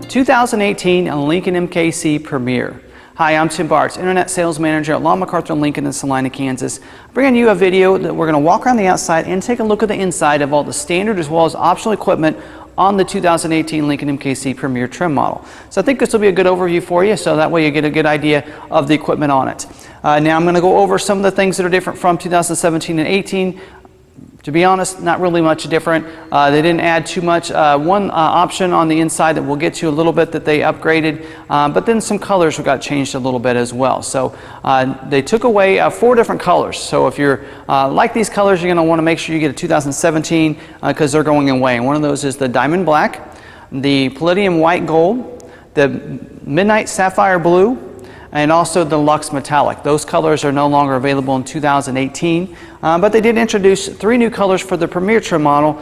2018 Lincoln MKC Premier. Hi, I'm Tim Bartz, Internet Sales Manager at McArthur Lincoln in Salina, Kansas. Bringing you a video that we're going to walk around the outside and take a look at the inside of all the standard as well as optional equipment on the 2018 Lincoln MKC Premier trim model. So I think this will be a good overview for you, so that way you get a good idea of the equipment on it. Now I'm going to go over some of the things that are different from 2017 and 18. To be honest, not really much different. They didn't add too much. One option on the inside that we'll get to a little bit that they upgraded, but then some colors got changed a little bit as well. So they took away 4 different colors. So if you're like these colors, you're going to want to make sure you get a 2017 because they're going away. And one of those is the Diamond Black, the Palladium White Gold, the Midnight Sapphire Blue, and also the Lux Metallic. Those colors are no longer available in 2018, but they did introduce 3 new colors for the Premier trim model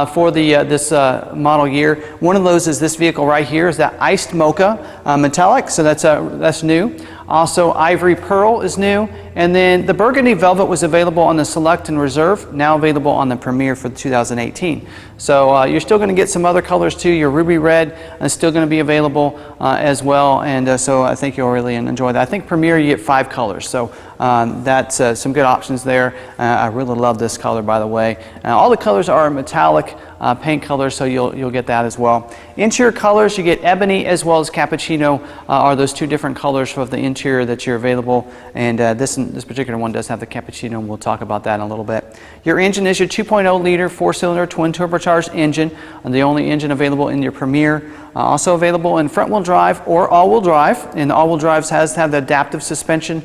for this model year. One of those is this vehicle right here, is that Iced Mocha Metallic, so that's new. Also, Ivory Pearl is new, and then the Burgundy Velvet was available on the Select and Reserve, now available on the Premier for 2018. So you're still going to get some other colors too. Your Ruby Red is still going to be available as well, and so I think you'll really enjoy that. I think Premier you get 5 colors, so that's some good options there. I really love this color, by the way. All the colors are metallic paint colors, so you'll get that as well. Interior colors, you get ebony as well as cappuccino are those 2 different colors for the interior that you're available, and this particular one does have the cappuccino, and we'll talk about that in a little bit. Your engine is your 2.0 liter 4-cylinder twin turbocharged engine, and the only engine available in your Premier. Also available in front-wheel drive or all-wheel drive, and the all-wheel drives has to have the adaptive suspension,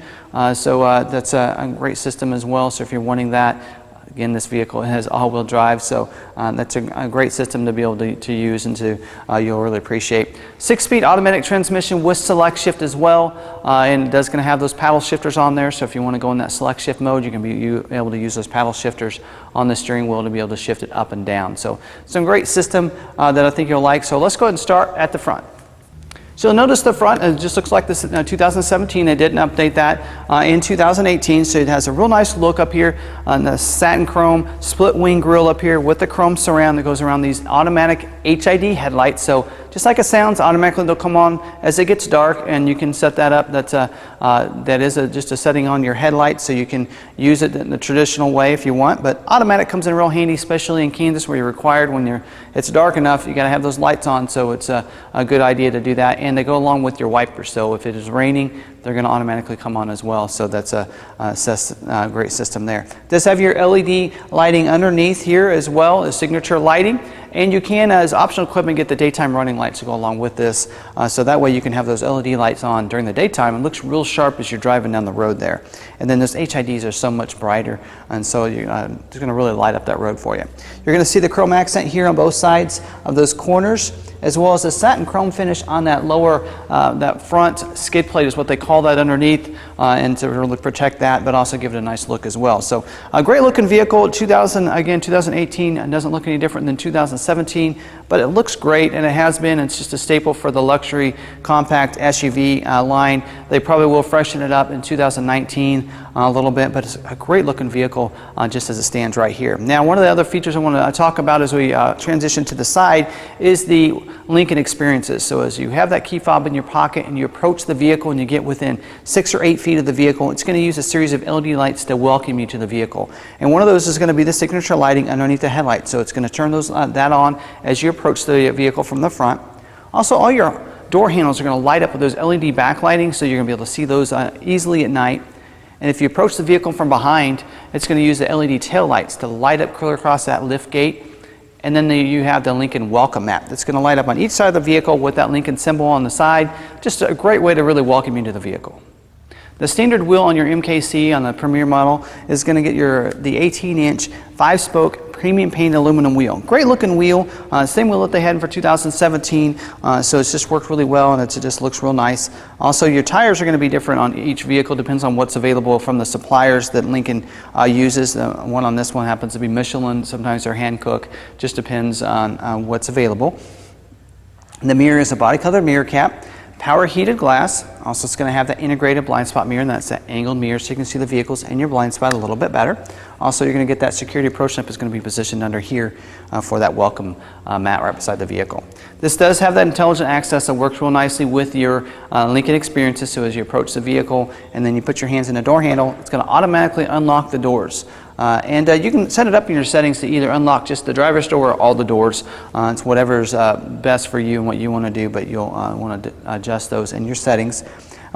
so that's a great system as well. So if you're wanting that, again, this vehicle has all-wheel drive, so that's a great system to be able to use and you'll really appreciate. 6-speed automatic transmission with select shift as well, and it does going to have those paddle shifters on there, so if you want to go in that select shift mode, you can be able to use those paddle shifters on the steering wheel to be able to shift it up and down. So some great system that I think you'll like. So let's go ahead and start at the front. So you'll notice the front, it just looks like this in 2017. They didn't update that in 2018, so it has a real nice look up here on the satin chrome split wing grille up here with the chrome surround that goes around these automatic HID headlights. So just like it sounds, automatically they'll come on as it gets dark, and you can set that up. That is just a setting on your headlight, so you can use it in the traditional way if you want. But automatic comes in real handy, especially in Kansas where you're required when it's dark enough. You got to have those lights on, so it's a good idea to do that. And they go along with your wipers, so if it is raining, they're going to automatically come on as well. So that's a great system there. It does have your LED lighting underneath here as well as signature lighting. And you can, as optional equipment, get the daytime running lights to go along with this. So that way you can have those LED lights on during the daytime. It looks real sharp as you're driving down the road there. And then those HIDs are so much brighter, and so it's going to really light up that road for you. You're going to see the chrome accent here on both sides of those corners, as well as the satin chrome finish on that lower, that front skid plate is what they call that underneath, and to really protect that, but also give it a nice look as well. So a great looking vehicle. 2018 doesn't look any different than 2017, but it looks great, and it has been. It's just a staple for the luxury compact SUV line. They probably will freshen it up in 2019 a little bit, but it's a great looking vehicle just as it stands right here. Now, one of the other features I want to talk about as we transition to the side is the Lincoln experiences. So as you have that key fob in your pocket and you approach the vehicle and you get within 6 or 8 feet of the vehicle, it's going to use a series of LED lights to welcome you to the vehicle. And one of those is going to be the signature lighting underneath the headlight. So it's going to turn that on as you approach the vehicle from the front. Also, all your door handles are going to light up with those LED backlighting, so you're going to be able to see those easily at night. And if you approach the vehicle from behind, it's going to use the LED tail lights to light up clear across that lift gate. And then you have the Lincoln welcome mat that's going to light up on each side of the vehicle with that Lincoln symbol on the side. Just a great way to really welcome you to the vehicle. The standard wheel on your MKC on the Premier model is going to get the 18-inch 5-spoke premium painted aluminum wheel. Great looking wheel, same wheel that they had for 2017, so it's just worked really well, and it just looks real nice. Also, your tires are going to be different on each vehicle, depends on what's available from the suppliers that Lincoln uses. One on this one happens to be Michelin, sometimes they're Hankook, just depends on what's available. The mirror is a body color mirror cap. Power heated glass. Also, it's going to have that integrated blind spot mirror, and that's that angled mirror so you can see the vehicles and your blind spot a little bit better. Also, you're going to get that security approach lamp is going to be positioned under here for that welcome mat right beside the vehicle. This does have that intelligent access that works real nicely with your Lincoln experiences. So as you approach the vehicle and then you put your hands in the door handle, it's going to automatically unlock the doors. You can set it up in your settings to either unlock just the driver's door or all the doors. It's whatever's best for you and what you want to do, but you'll want to adjust those in your settings.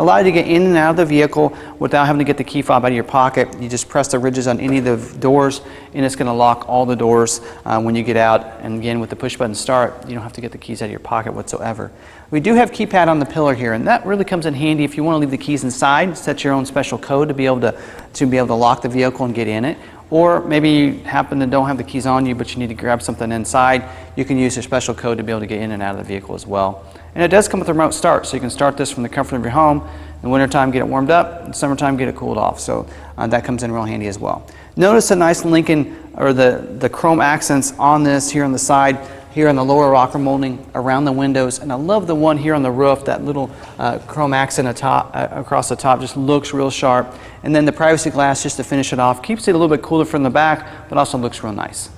Allow you to get in and out of the vehicle without having to get the key fob out of your pocket. You just press the ridges on any of the doors and it's going to lock all the doors when you get out. And again, with the push button start, you don't have to get the keys out of your pocket whatsoever. We do have keypad on the pillar here, and that really comes in handy if you want to leave the keys inside, set your own special code to be able to lock the vehicle and get in it. Or maybe you happen to don't have the keys on you, but you need to grab something inside. You can use your special code to be able to get in and out of the vehicle as well. And it does come with a remote start, so you can start this from the comfort of your home. In wintertime, get it warmed up. In summertime, get it cooled off. So that comes in real handy as well. Notice the nice Lincoln, or the chrome accents on this here on the side, here on the lower rocker molding around the windows. And I love the one here on the roof, that little chrome accent across the top, just looks real sharp. And then the privacy glass just to finish it off, keeps it a little bit cooler from the back, but also looks real nice.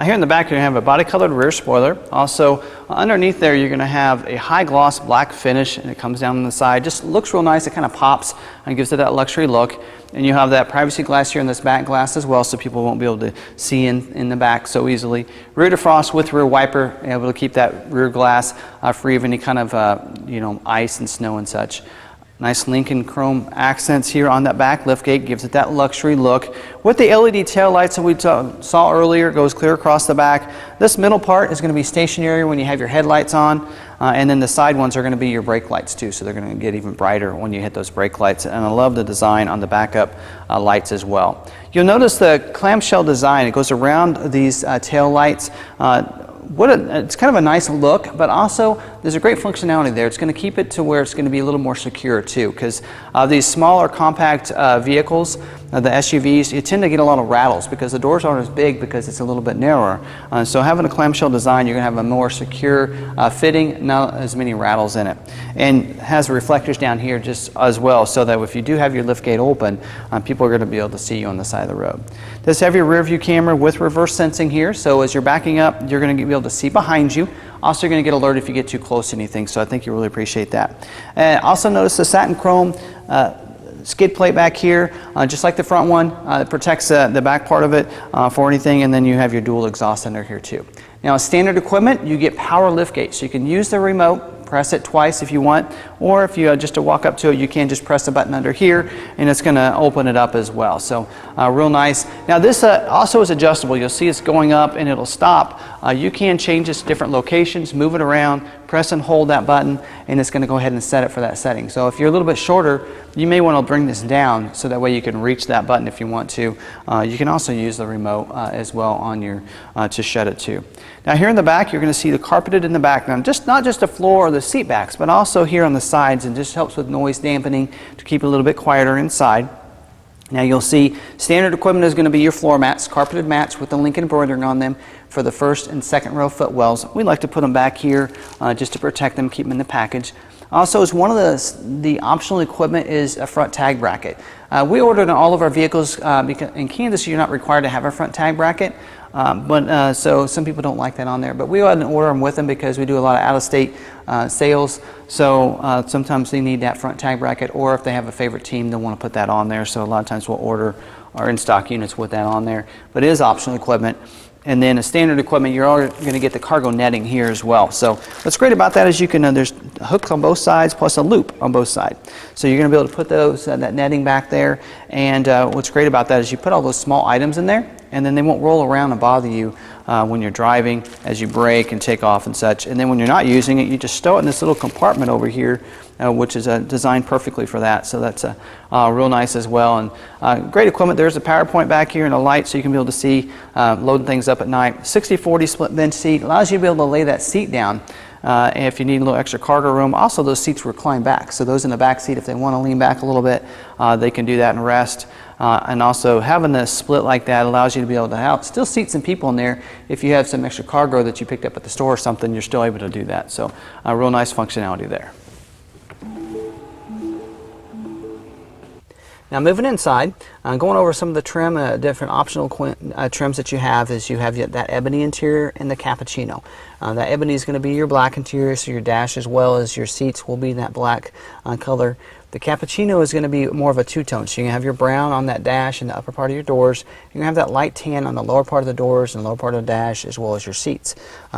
Here in the back, you're going to have a body-colored rear spoiler. Also, underneath there, you're going to have a high-gloss black finish, and it comes down on the side. Just looks real nice. It kind of pops and gives it that luxury look. And you have that privacy glass here in this back glass as well, so people won't be able to see in the back so easily. Rear defrost with rear wiper, able to keep that rear glass free of any kind of ice and snow and such. Nice Lincoln chrome accents here on that back liftgate, gives it that luxury look. With the LED tail lights that we saw earlier, goes clear across the back. This middle part is going to be stationary when you have your headlights on, and then the side ones are going to be your brake lights too, so they're going to get even brighter when you hit those brake lights. And I love the design on the backup lights as well. You'll notice the clamshell design. It goes around these tail lights. It's kind of a nice look, but also there's a great functionality there. It's going to keep it to where it's going to be a little more secure too, because these smaller compact vehicles, the SUVs, you tend to get a lot of rattles because the doors aren't as big because it's a little bit narrower. So having a clamshell design, you're going to have a more secure fitting, not as many rattles in it. And it has reflectors down here just as well, so that if you do have your liftgate open, people are going to be able to see you on the side of the road. Does have your rear view camera with reverse sensing here, so as you're backing up, you're going to be able to see behind you. Also, you're going to get alerted if you get too close to anything, so I think you really appreciate that. Also notice the satin chrome skid plate back here, just like the front one. It protects the back part of it for anything, and then you have your dual exhaust under here too. Now, as standard equipment, you get power liftgate, so you can use the remote, press it twice if you want, or if you just to walk up to it, you can just press the button under here and it's going to open it up as well. So real nice. Now this also is adjustable. You'll see it's going up and it'll stop. You can change this to different locations, move it around, press and hold that button, and it's going to go ahead and set it for that setting. So if you're a little bit shorter, you may want to bring this down so that way you can reach that button if you want to. You can also use the remote as well on your to shut it too. Now here in the back, you're going to see the carpeted in the back. Now not just the floor or the seat backs, but also here on the sides, and just helps with noise dampening to keep it a little bit quieter inside. Now you'll see standard equipment is going to be your floor mats, carpeted mats with the Lincoln embroidering on them for the first and second row footwells. We like to put them back here just to protect them, keep them in the package. Also, as one of the optional equipment is a front tag bracket. We ordered in all of our vehicles because in Kansas you're not required to have a front tag bracket. So some people don't like that on there, but we go ahead and order them with them because we do a lot of out-of-state sales. So sometimes they need that front tag bracket, or if they have a favorite team, they'll want to put that on there. So a lot of times we'll order our in-stock units with that on there. But it is optional equipment. And then a standard equipment, you're going to get the cargo netting here as well. So what's great about that is you can, there's hooks on both sides plus a loop on both sides. So you're going to be able to put those, that netting back there. And what's great about that is you put all those small items in there, and then they won't roll around and bother you when you're driving as you brake and take off and such. And then when you're not using it, you just stow it in this little compartment over here, which is designed perfectly for that. So that's real nice as well. And great equipment. There's a power point back here and a light so you can be able to see loading things up at night. 60/40 split bench seat allows you to be able to lay that seat down. And if you need a little extra cargo room, also those seats recline back. So those in the back seat, if they want to lean back a little bit, they can do that and rest. and also having this split like that allows you to be able to have still seat some people in there. If you have some extra cargo that you picked up at the store or something, you're still able to do that. So a real nice functionality there. Now moving inside, going over some of the trim, different optional trims that you have is you have that ebony interior and the cappuccino. That ebony is going to be your black interior, so your dash as well as your seats will be in that black color. The cappuccino is going to be more of a two-tone, so you can have your brown on that dash in the upper part of your doors. You're going to have that light tan on the lower part of the doors and the lower part of the dash as well as your seats.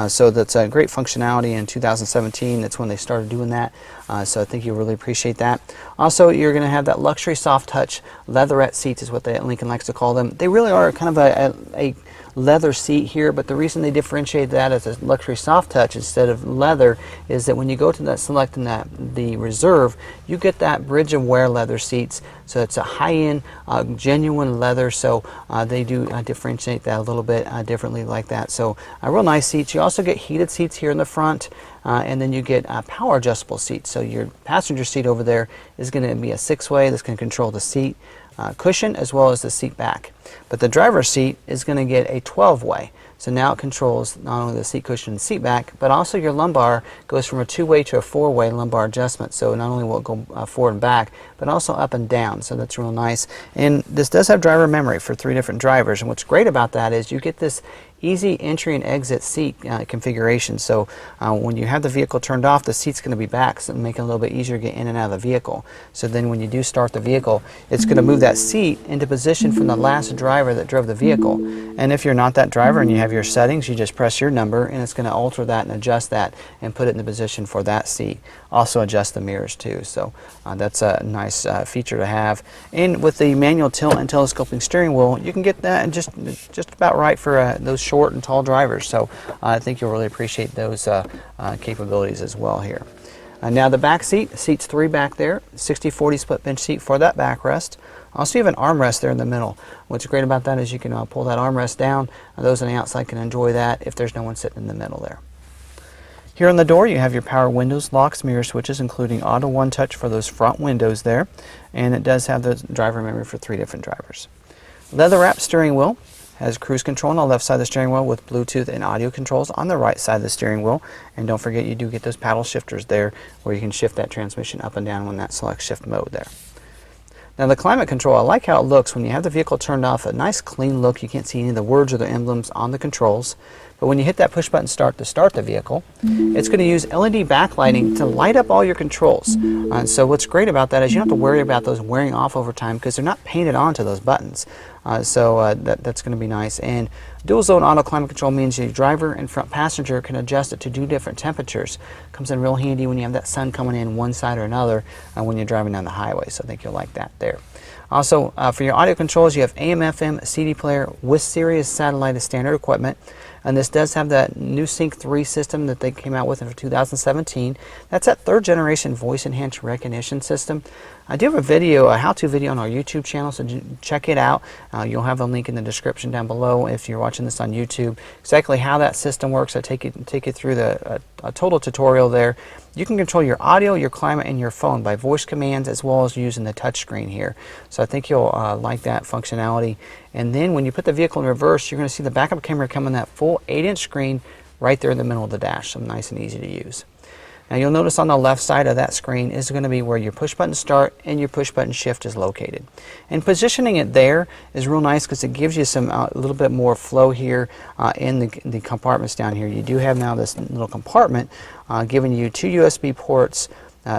So that's a great functionality in 2017. That's when they started doing that. So I think you'll really appreciate that. Also, you're going to have that luxury soft touch leatherette seats is what Lincoln likes to call them. They really are kind of a leather seat here, but the reason they differentiate that as a luxury soft touch instead of leather is that when you go to that select and the reserve, you get that bridge of wear leather seats. So it's a high-end genuine leather, so they do differentiate that a little bit differently like that. So real nice seats. You also get heated seats here in the front, and then you get power adjustable seats. So your passenger seat over there is going to be a 6-way that's going to control the seat cushion as well as the seat back. But the driver's seat is going to get a 12-way. So now it controls not only the seat cushion and seat back, but also your lumbar goes from a 2-way to a 4-way lumbar adjustment. So not only will it go forward and back, but also up and down. So that's real nice. And this does have driver memory for 3 different drivers. And what's great about that is you get this easy entry and exit seat configuration. So when you have the vehicle turned off, the seat's going to be back, so make it a little bit easier to get in and out of the vehicle. So then when you do start the vehicle, it's going to move that seat into position from the last driver that drove the vehicle. And if you're not that driver and you have your settings, you just press your number and it's going to alter that and adjust that and put it in the position for that seat. Also adjust the mirrors too. So that's a nice feature to have. And with the manual tilt and telescoping steering wheel, you can get that just about right for those short and tall drivers. So I think you'll really appreciate those capabilities as well here. Now the back seat, seats 3 back there, 60-40 split bench seat for that backrest. Also you have an armrest there in the middle. What's great about that is you can pull that armrest down. Those on the outside can enjoy that if there's no one sitting in the middle there. Here on the door you have your power windows, locks, mirror switches, including auto one touch for those front windows there. And it does have the driver memory for 3 different drivers. Leather wrapped steering wheel. Has cruise control on the left side of the steering wheel with Bluetooth and audio controls on the right side of the steering wheel. And don't forget you do get those paddle shifters there where you can shift that transmission up and down when that select shift mode there. Now the climate control, I like how it looks when you have the vehicle turned off, a nice clean look. You can't see any of the words or the emblems on the controls. But when you hit that push button start to start the vehicle, it's going to use LED backlighting to light up all your controls. So what's great about that is you don't have to worry about those wearing off over time because they're not painted onto those buttons. That's going to be nice. And dual zone auto climate control means your driver and front passenger can adjust it to 2 different temperatures. Comes in real handy when you have that sun coming in one side or another when you're driving down the highway. So I think you'll like that there. Also, for your audio controls, you have AM, FM, CD player with Sirius satellite as standard equipment. And this does have that new Sync 3 system that they came out with in 2017. That's that 3rd generation voice enhanced recognition system. I do have a video, a how-to video on our YouTube channel, so check it out. You'll have a link in the description down below if you're watching this on YouTube. Exactly how that system works. I take you through a total tutorial there. You can control your audio, your climate, and your phone by voice commands as well as using the touch screen here. So I think you'll like that functionality. And then when you put the vehicle in reverse, you're going to see the backup camera come on that full 8-inch screen right there in the middle of the dash. So nice and easy to use. Now you'll notice on the left side of that screen is going to be where your push button start and your push button shift is located. And positioning it there is real nice because it gives you some a little bit more flow here in the compartments down here. You do have now this little compartment giving you 2 USB ports,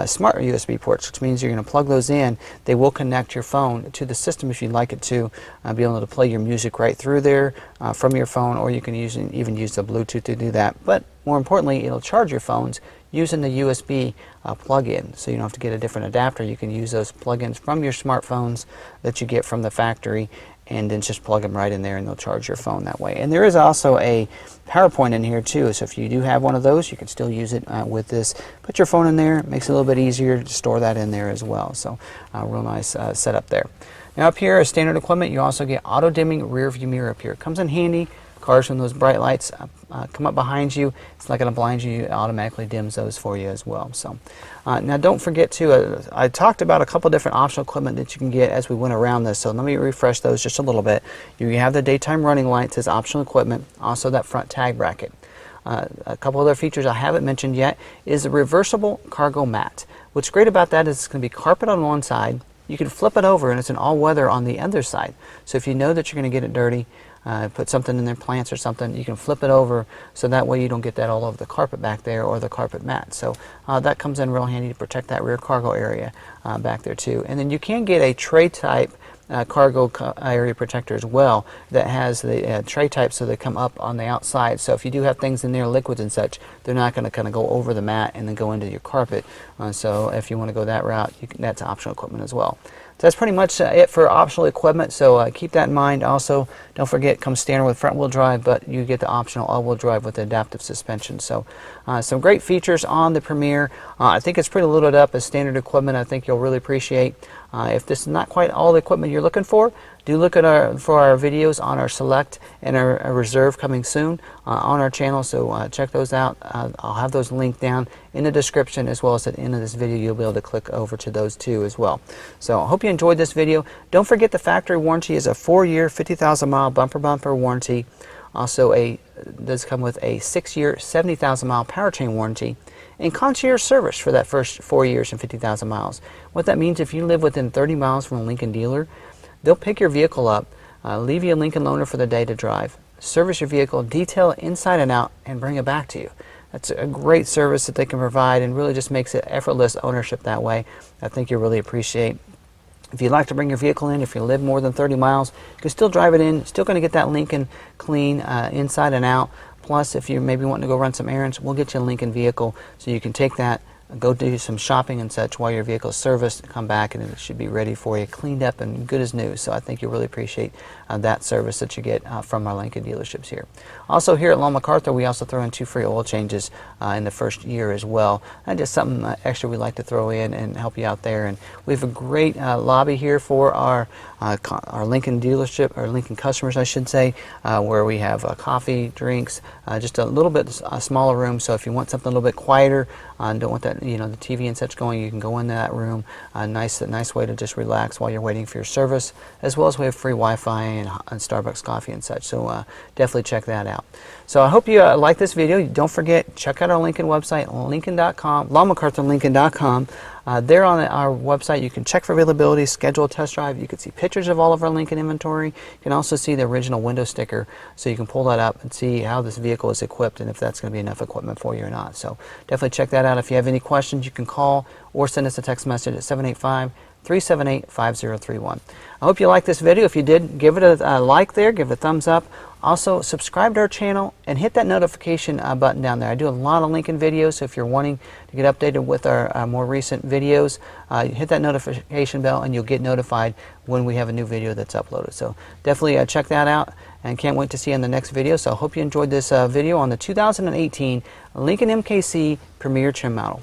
smart USB ports, which means you're going to plug those in. They will connect your phone to the system if you'd like it to, be able to play your music right through there from your phone, or you can even use the Bluetooth to do that. But more importantly, it'll charge your phones using the USB plug-in, so you don't have to get a different adapter. You can use those plug-ins from your smartphones that you get from the factory and then just plug them right in there and they'll charge your phone that way. And there is also a power point in here too, so if you do have one of those, you can still use it with this. Put your phone in there, it makes it a little bit easier to store that in there as well. So real nice setup there. Now up here, as standard equipment, you also get auto-dimming rear view mirror up here. It comes in handy. Cars from those bright lights come up behind you, it's not going to blind you. It automatically dims those for you as well. So now don't forget to, I talked about a couple different optional equipment that you can get as we went around this. So let me refresh those just a little bit. You have the daytime running lights as optional equipment, also that front tag bracket. A couple other features I haven't mentioned yet is a reversible cargo mat. What's great about that is it's going to be carpet on one side. You can flip it over and it's an all-weather on the other side. So if you know that you're going to get it dirty, put something in there, plants or something, you can flip it over so that way you don't get that all over the carpet back there or the carpet mat. So that comes in real handy to protect that rear cargo area back there too. And then you can get a tray type cargo area protector as well that has the tray type, so they come up on the outside. So if you do have things in there, liquids and such, they're not going to kind of go over the mat and then go into your carpet. So if you want to go that route, that's optional equipment as well. So that's pretty much it for optional equipment, so keep that in mind. Also, don't forget, it comes standard with front wheel drive, but you get the optional all-wheel drive with the adaptive suspension. So some great features on the Premier. I think it's pretty loaded up as standard equipment. I think you'll really appreciate. If this is not quite all the equipment you're looking for, do look at for our videos on our Select and our Reserve coming soon on our channel, so check those out. I'll have those linked down in the description, as well as at the end of this video you'll be able to click over to those too as well. So I hope you enjoyed this video. Don't forget the factory warranty is a 4-year 50,000 mile bumper warranty. Also does come with a 6-year 70,000 mile powertrain warranty and concierge service for that first 4 years and 50,000 miles. What that means, if you live within 30 miles from a Lincoln dealer, they'll pick your vehicle up, leave you a Lincoln loaner for the day to drive, service your vehicle, detail it inside and out, and bring it back to you. That's a great service that they can provide, and really just makes it effortless ownership that way. I think you'll really appreciate. If you'd like to bring your vehicle in, if you live more than 30 miles, you can still drive it in, still going to get that Lincoln clean inside and out. Plus, if you're maybe wanting to go run some errands, we'll get you a Lincoln vehicle so you can take that, go do some shopping and such while your vehicle is serviced, come back and it should be ready for you, cleaned up and good as new. So I think you'll really appreciate that service that you get from our Lincoln dealerships here. Also here at McArthur, we also throw in 2 free oil changes in the first year as well. Just something extra we like to throw in and help you out there. And we have a great lobby here for our Lincoln dealership, or Lincoln customers I should say, where we have coffee, drinks, just a little bit smaller room. So if you want something a little bit quieter, don't want that, the TV and such going, you can go into that room. Nice way to just relax while you're waiting for your service, as well as we have free Wi-Fi and Starbucks coffee and such. So definitely check that out. So I hope you like this video. Don't forget, check out our Lincoln website, Lincoln.com, LawMcArthurLincoln.com. There on our website, you can check for availability, schedule a test drive. You can see pictures of all of our Lincoln inventory. You can also see the original window sticker, so you can pull that up and see how this vehicle is equipped and if that's going to be enough equipment for you or not. So definitely check that out. If you have any questions, you can call or send us a text message at 785-378-5031. I hope you liked this video. If you did, give it a like there, give it a thumbs up. Also, subscribe to our channel and hit that notification button down there. I do a lot of Lincoln videos, so if you're wanting to get updated with our more recent videos, hit that notification bell and you'll get notified when we have a new video that's uploaded. So definitely check that out, and can't wait to see you in the next video. So I hope you enjoyed this video on the 2018 Lincoln MKC Premier trim model.